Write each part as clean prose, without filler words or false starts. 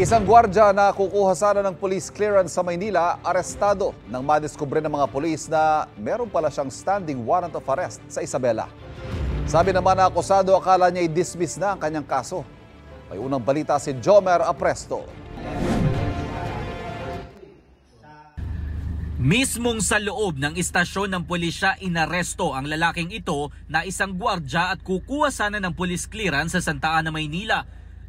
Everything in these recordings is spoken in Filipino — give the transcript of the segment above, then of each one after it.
Isang gwardya na kukuha sana ng police clearance sa Maynila, arestado nang madiskubre ng mga pulis na meron pala siyang standing warrant of arrest sa Isabela. Sabi naman na akusado, akala niya i-dismiss na ang kanyang kaso. May unang balita si Jomer Apresto. Mismong sa loob ng istasyon ng pulisya, inaresto ang lalaking ito na isang gwardya at kukuha sana ng police clearance sa Santa Ana, Maynila.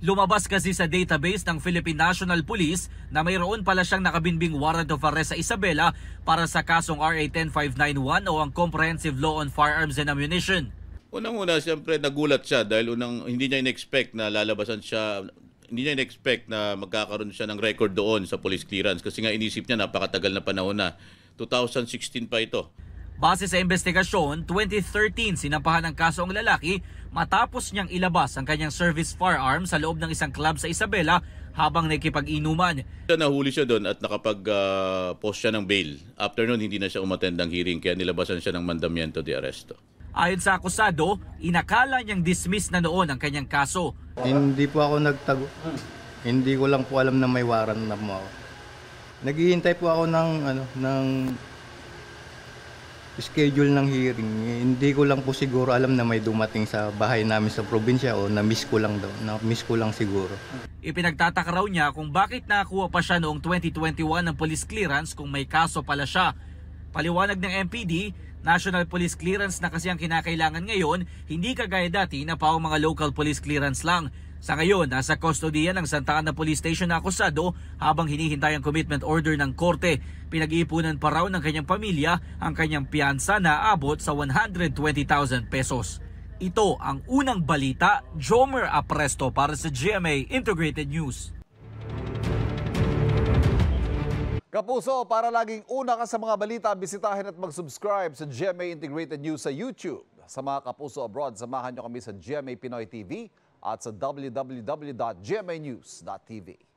Lumabas kasi sa database ng Philippine National Police na mayroon pala siyang nakabinbing warrant of arrest sa Isabela para sa kasong RA 10591 o ang Comprehensive Law on Firearms and Ammunition. Unang-una, siyempre nagulat siya dahil hindi niya in-expect na lalabasan siya, hindi niya in-expect na magkakaroon siya ng record doon sa police clearance kasi nga inisip niya napakatagal na panahon na. 2016 pa ito. Base sa investigasyon, 2013 sinampahan ng kaso ang lalaki matapos niyang ilabas ang kanyang service firearm sa loob ng isang club sa Isabela habang nakikipag-inuman. Nahuli siya doon at nakapag-post siya ng bail. After noon, hindi na siya umattend ng hearing kaya nilabasan siya ng mandamiento de arresto. Ayon sa akusado, inakala niyang dismiss na noon ang kanyang kaso. Hindi po ako nagtago. Hindi ko lang po alam na may warrant na mo ako. Naghihintay po ako ng schedule ng hearing. Hindi ko lang po siguro alam na may dumating sa bahay namin sa probinsya o na-miss ko lang daw. Na-miss ko lang siguro. Ipinagtataka raw niya kung bakit nakakuha pa siya noong 2021 ng police clearance kung may kaso pala siya. Paliwanag ng MPD, National Police Clearance na kasi ang kinakailangan ngayon, hindi kagaya dati na pao mga local police clearance lang. Sa ngayon, nasa kustodiya ng Santa Ana Police Station na akusado habang hinihintay ang commitment order ng korte. Pinag-iipunan pa raw ng kanyang pamilya ang kanyang piyansa na abot sa 120,000 pesos. Ito ang unang balita, Jomer Apresto para sa GMA Integrated News. Kapuso, para laging una ka sa mga balita, bisitahin at mag-subscribe sa GMA Integrated News sa YouTube. Sa mga kapuso abroad, samahan niyo kami sa GMA Pinoy TV at sa www.gmanews.tv.